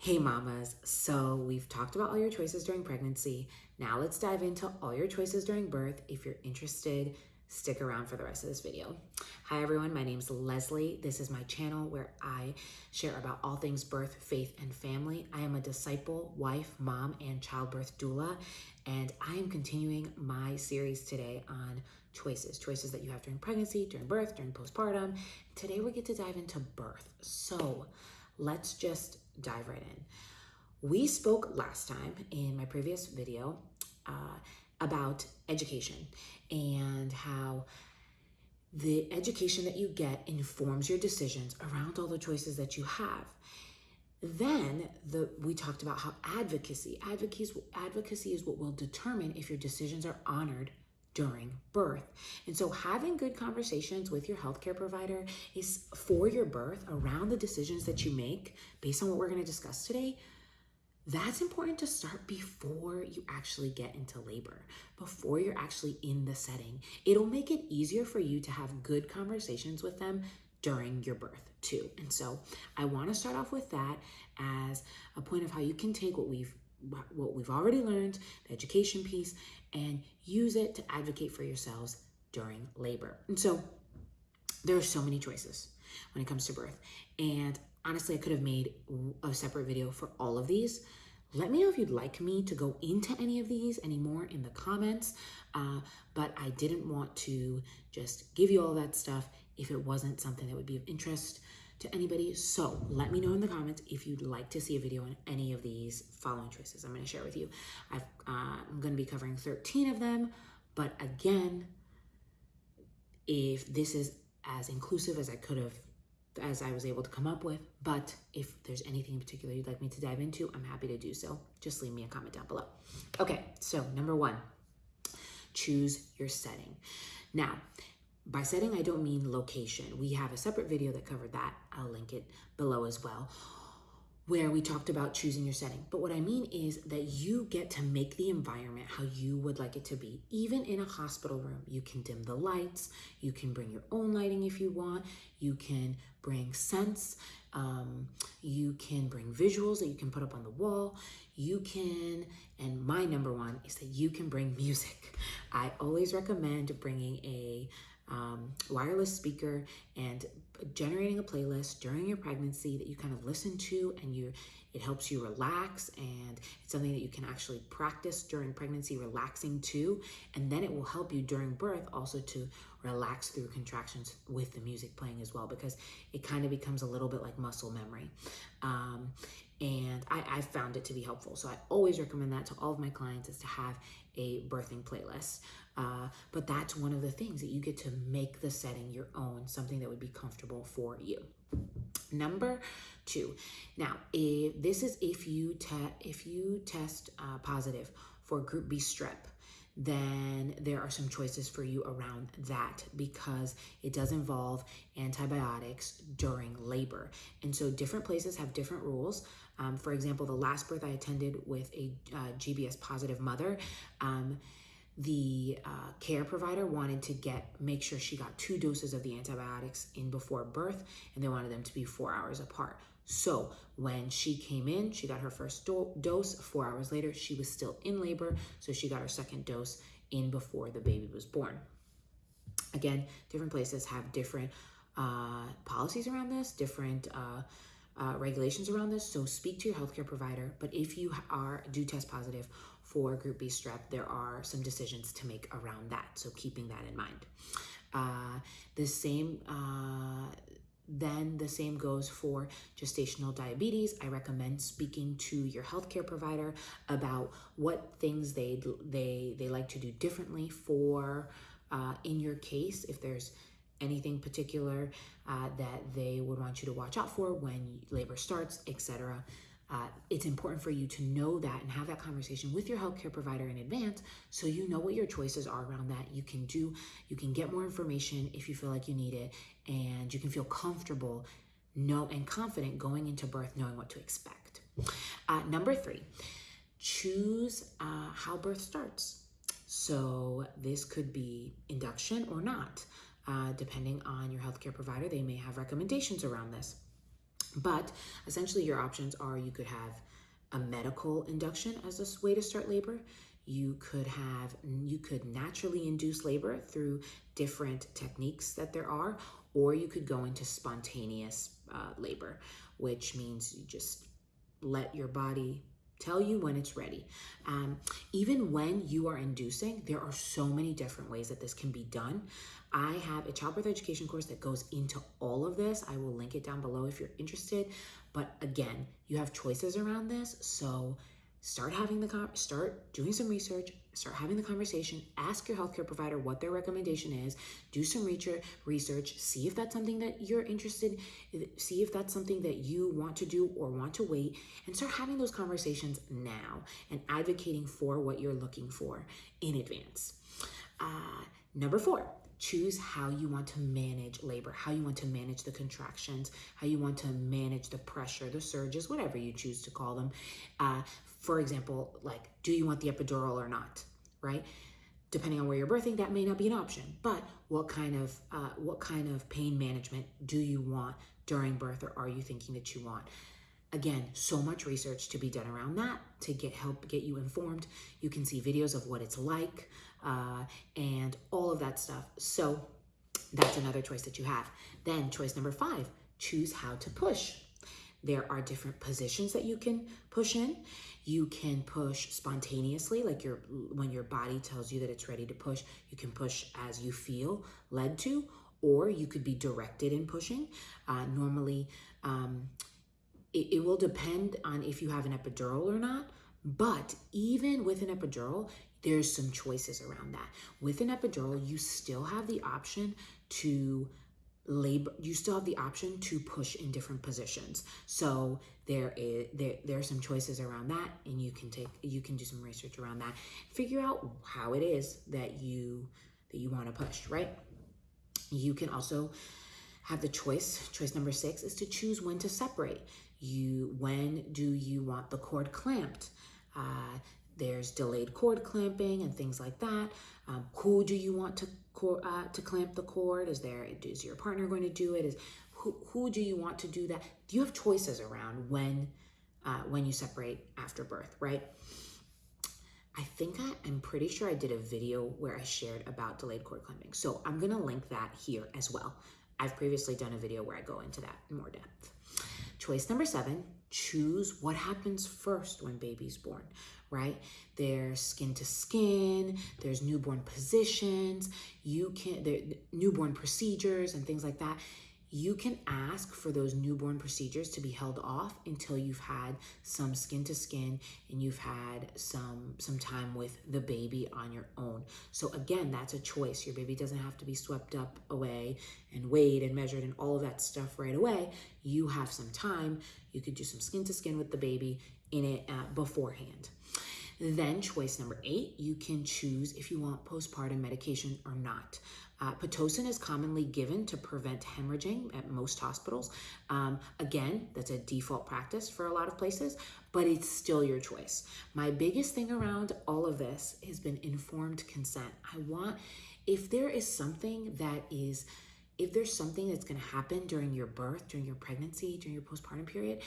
Hey mamas, so we've talked about all your choices during pregnancy. Now let's dive into all your choices during birth. If you're interested, stick around for the rest of this video. Hi everyone, my name's Leslie. This is my channel where I share about all things birth, faith, and family. I am a disciple, wife, mom, and childbirth doula, and I am continuing my series today on choices that you have during pregnancy, during birth, during postpartum. Today we get to dive into birth. So let's just dive right in. We spoke last time in my previous video about education and how the education that you get informs your decisions around all the choices that you have. Then we talked about how advocacy is what will determine if your decisions are honored during birth. And so having good conversations with your healthcare provider is for your birth around the decisions that you make based on what we're going to discuss today. That's important to start before you actually get into labor, before you're actually in the setting. It'll make it easier for you to have good conversations with them during your birth too. And so I want to start off with that as a point of how you can take what we've already learned, the education piece, and use it to advocate for yourselves during labor. And so there are so many choices when it comes to birth. And honestly, I could have made a separate video for all of these. Let me know if you'd like me to go into any of these anymore in the comments. But I didn't want to just give you all that stuff if it wasn't something that would be of interest to anybody. So let me know in the comments if you'd like to see a video on any of these following choices I'm going to share with you. I'm going to be covering 13 of them, but again, if this is as inclusive as I was able to come up with, but if there's anything in particular you'd like me to dive into, I'm happy to do so. Just leave me a comment down below. Okay, so number one, choose your setting. Now, by setting, I don't mean location. We have a separate video that covered that. I'll link it below as well, where we talked about choosing your setting. But what I mean is that you get to make the environment how you would like it to be. Even in a hospital room, you can dim the lights, you can bring your own lighting if you want, you can bring scents, you can bring visuals that you can put up on the wall, you can, and my number one is that you can bring music. I always recommend bringing a wireless speaker and generating a playlist during your pregnancy that you kind of listen to, and it helps you relax, and it's something that you can actually practice during pregnancy, relaxing too, and then it will help you during birth also to relax through contractions with the music playing as well, because it kind of becomes a little bit like muscle memory. And I found it to be helpful. So I always recommend that to all of my clients, is to have a birthing playlist. But that's one of the things that you get to make the setting your own, something that would be comfortable for you. Number two. Now, if you test positive for group B strep, then there are some choices for you around that, because it does involve antibiotics during labor. And so different places have different rules. For example, the last birth I attended with a GBS positive mother, the care provider wanted to make sure she got 2 doses of the antibiotics in before birth, and they wanted them to be 4 hours apart. So when she came in, she got her first dose. 4 hours later, she was still in labor, so she got her second dose in before the baby was born. Again, different places have different policies around this, different regulations around this, so speak to your healthcare provider. But if you do test positive for group B strep, there are some decisions to make around that, so keeping that in mind. Then the same goes for gestational diabetes. I recommend speaking to your healthcare provider about what things they like to do differently for in your case, if there's anything particular that they would want you to watch out for when labor starts, etc. It's important for you to know that and have that conversation with your healthcare provider in advance, so you know what your choices are around that. You can get more information if you feel like you need it, and you can feel comfortable and confident going into birth, knowing what to expect. Number 3, choose how birth starts. So this could be induction or not. Depending on your healthcare provider, they may have recommendations around this. But essentially your options are, you could have a medical induction as a way to start labor. You could naturally induce labor through different techniques that there are, or you could go into spontaneous labor, which means you just let your body tell you when it's ready. Even when you are inducing, there are so many different ways that this can be done. I have a childbirth education course that goes into all of this. I will link it down below if you're interested. But again, you have choices around this. So start doing some research, start having the conversation, ask your healthcare provider what their recommendation is, do some research, see if that's something that you're interested in, see if that's something that you want to do or want to wait, and start having those conversations now and advocating for what you're looking for in advance. Number 4, choose how you want to manage labor, how you want to manage the contractions, how you want to manage the pressure, the surges, whatever you choose to call them. For example, like, do you want the epidural or not, right? Depending on where you're birthing, that may not be an option, but what kind of pain management do you want during birth, or are you thinking that you want? Again, so much research to be done around that to help get you informed. You can see videos of what it's like and all of that stuff. So that's another choice that you have. Then choice number 5, choose how to push. There are different positions that you can push in. You can push spontaneously, like when your body tells you that it's ready to push, you can push as you feel led to, or you could be directed in pushing. Normally, it will depend on if you have an epidural or not, but even with an epidural, there's some choices around that. With an epidural, you still have the option to labor, you still have the option to push in different positions. So there are some choices around that, and you can do some research around that. Figure out how it is that you want to push, right? You can also have the choice number 6 is to choose when to separate. When do you want the cord clamped? There's delayed cord clamping and things like that. Who do you want to clamp the cord? Is your partner going to do it? Who do you want to do that? You have choices around when you separate after birth, right? I'm pretty sure I did a video where I shared about delayed cord clamping. So I'm gonna link that here as well. I've previously done a video where I go into that in more depth. Choice number 7, choose what happens first when baby's born, right? There's skin to skin, there's newborn positions, newborn procedures and things like that. You can ask for those newborn procedures to be held off until you've had some skin to skin and you've had some time with the baby on your own. So again, that's a choice. Your baby doesn't have to be swept up away and weighed and measured and all of that stuff right away. You have some time. You could do some skin to skin with the baby in it beforehand. Then choice number 8, you can choose if you want postpartum medication or not. Pitocin is commonly given to prevent hemorrhaging at most hospitals. Again, that's a default practice for a lot of places, but it's still your choice. My biggest thing around all of this has been informed consent. If there's something that's going to happen during your birth, during your pregnancy, during your postpartum period,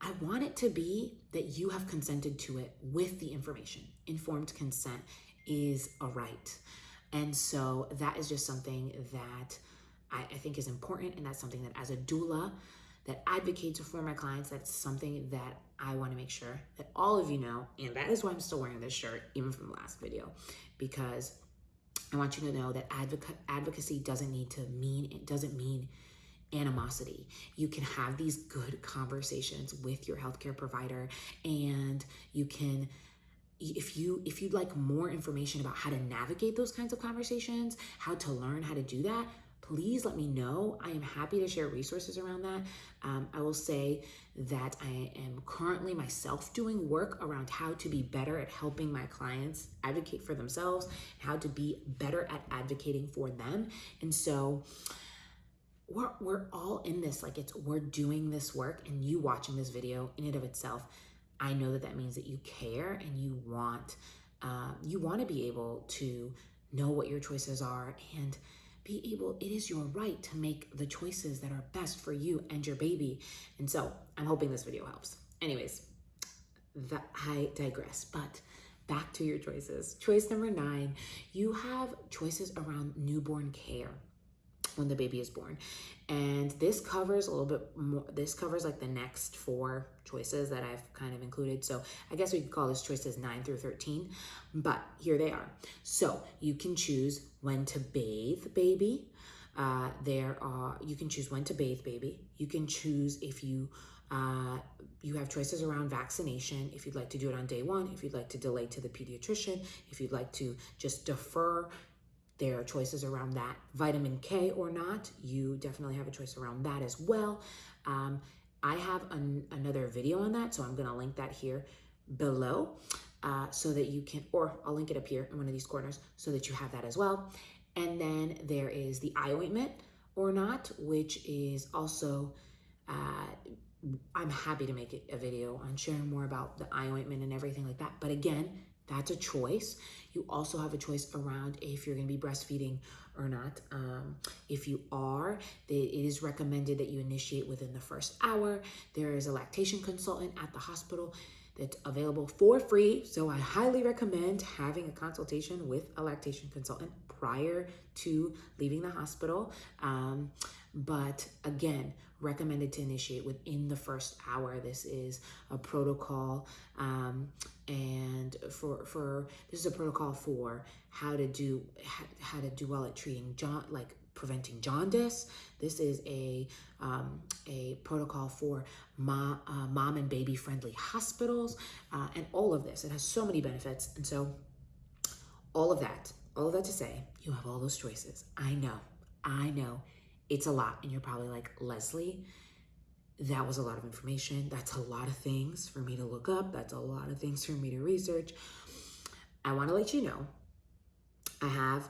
I want it to be that you have consented to it with the information. Informed consent is a right. And so that is just something that I think is important. And that's something that as a doula that advocates for my clients, that's something that I want to make sure that all of you know. And that is why I'm still wearing this shirt, even from the last video, because I want you to know that advocacy doesn't mean animosity. You can have these good conversations with your healthcare provider, and you can, if you'd like more information about how to navigate those kinds of conversations, how to learn how to do that, please let me know. I am happy to share resources around that. I will say that I am currently myself doing work around how to be better at helping my clients advocate for themselves, how to be better at advocating for them. And so we're all in this, we're doing this work, and you watching this video in and of itself, I know that means that you care and you want to be able to know what your choices are and it is your right to make the choices that are best for you and your baby. And so I'm hoping this video helps. Anyways, I digress, but back to your choices. Choice number 9, you have choices around newborn care when the baby is born. And this covers a little bit more, this covers like the next 4 choices that I've kind of included. So I guess we could call this choices 9 through 13, but here they are. So you can choose when to bathe baby. You can choose when to bathe baby. You can choose if you have choices around vaccination, if you'd like to do it on day 1, if you'd like to delay to the pediatrician, if you'd like to just defer. There are choices around that. Vitamin K or not, you definitely have a choice around that as well. I have another video on that, so I'm gonna link that here below so that you can, or I'll link it up here in one of these corners so that you have that as well. And then there is the eye ointment or not, which is also, I'm happy to make a video on sharing more about the eye ointment and everything like that. But again, that's a choice. You also have a choice around if you're going to be breastfeeding or not. If you are, it is recommended that you initiate within the first hour. There is a lactation consultant at the hospital that's available for free. So I highly recommend having a consultation with a lactation consultant prior to leaving the hospital. But again, recommended to initiate within the first hour. This is a protocol, and this is a protocol for how to do well at treating preventing jaundice. This is a protocol for mom and baby friendly hospitals, and all of this. It has so many benefits, and so all of that to say, you have all those choices. I know. It's a lot, and you're probably like, Leslie, that was a lot of information. That's a lot of things for me to look up. That's a lot of things for me to research. I want to let you know, I have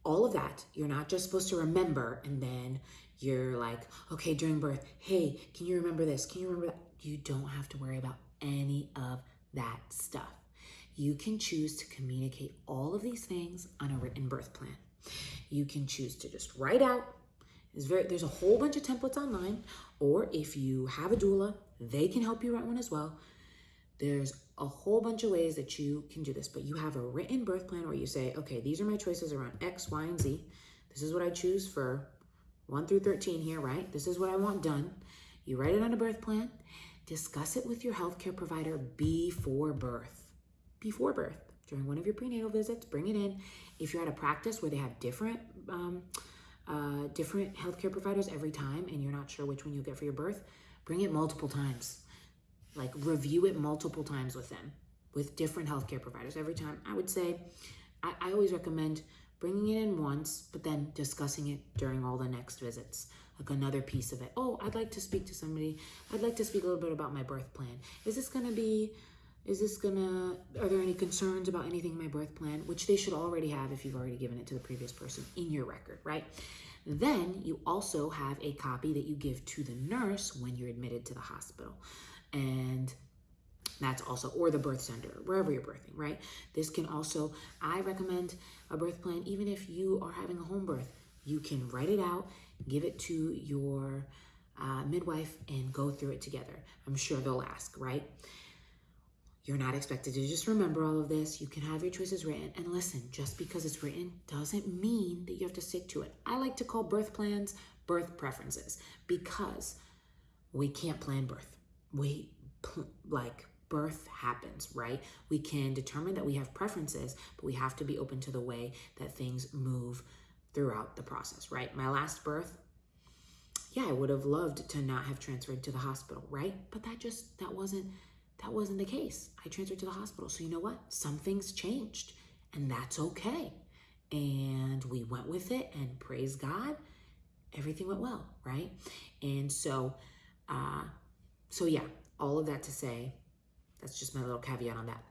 all of that. You're not just supposed to remember, and then you're like, okay, during birth, hey, can you remember this? Can you remember that? You don't have to worry about any of that stuff. You can choose to communicate all of these things on a written birth plan. You can choose to just write out. There's a whole bunch of templates online, or if you have a doula, they can help you write one as well. There's a whole bunch of ways that you can do this, but you have a written birth plan where you say, okay, these are my choices around X, Y, and Z. This is what I choose for 1 through 13 here, right? This is what I want done. You write it on a birth plan, discuss it with your healthcare provider before birth. During one of your prenatal visits, bring it in. If you're at a practice where they have different healthcare providers every time and you're not sure which one you'll get for your birth, bring it multiple times. Like, review it multiple times with them, with different healthcare providers every time. I would say, I always recommend bringing it in once, but then discussing it during all the next visits. Like another piece of it. Oh, I'd like to speak to somebody. I'd like to speak a little bit about my birth plan. Are there any concerns about anything in my birth plan? Which they should already have if you've already given it to the previous person in your record, right? Then you also have a copy that you give to the nurse when you're admitted to the hospital. And that's also, or the birth center, wherever you're birthing, right? This can also, I recommend a birth plan, even if you are having a home birth. You can write it out, give it to your midwife, and go through it together. I'm sure they'll ask, right? You're not expected to just remember all of this. You can have your choices written. And listen, just because it's written doesn't mean that you have to stick to it. I like to call birth plans birth preferences because we can't plan birth. Birth happens, right? We can determine that we have preferences, but we have to be open to the way that things move throughout the process, right? My last birth, yeah, I would have loved to not have transferred to the hospital, right? But that wasn't the case. I transferred to the hospital. So you know what? Some things changed, and that's okay. And we went with it, and praise God, everything went well, right? And so yeah, all of that to say, that's just my little caveat on that.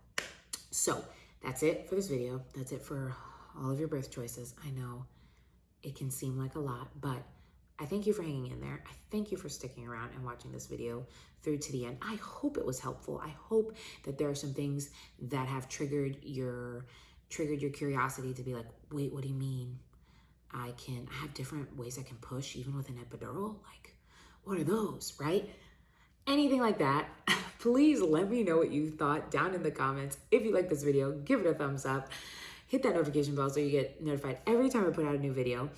So that's it for this video. That's it for all of your birth choices. I know it can seem like a lot, but I thank you for hanging in there. I thank you for sticking around and watching this video through to the end. I hope it was helpful. I hope that there are some things that have triggered your curiosity to be like, wait, what do you mean? I have different ways I can push even with an epidural. Like, what are those, right? Anything like that, please let me know what you thought down in the comments. If you like this video, give it a thumbs up. Hit that notification bell so you get notified every time I put out a new video.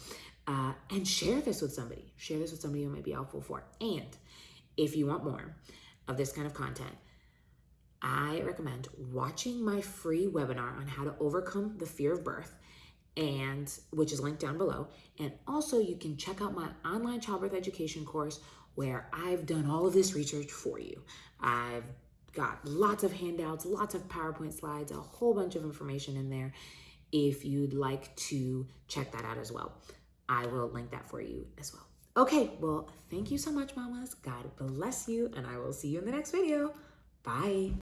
And share this with somebody. Share this with somebody who might be helpful for. And if you want more of this kind of content, I recommend watching my free webinar on how to overcome the fear of birth, and which is linked down below. And also you can check out my online childbirth education course where I've done all of this research for you. I've got lots of handouts, lots of PowerPoint slides, a whole bunch of information in there if you'd like to check that out as well. I will link that for you as well. Okay, well, thank you so much, mamas. God bless you, and I will see you in the next video. Bye.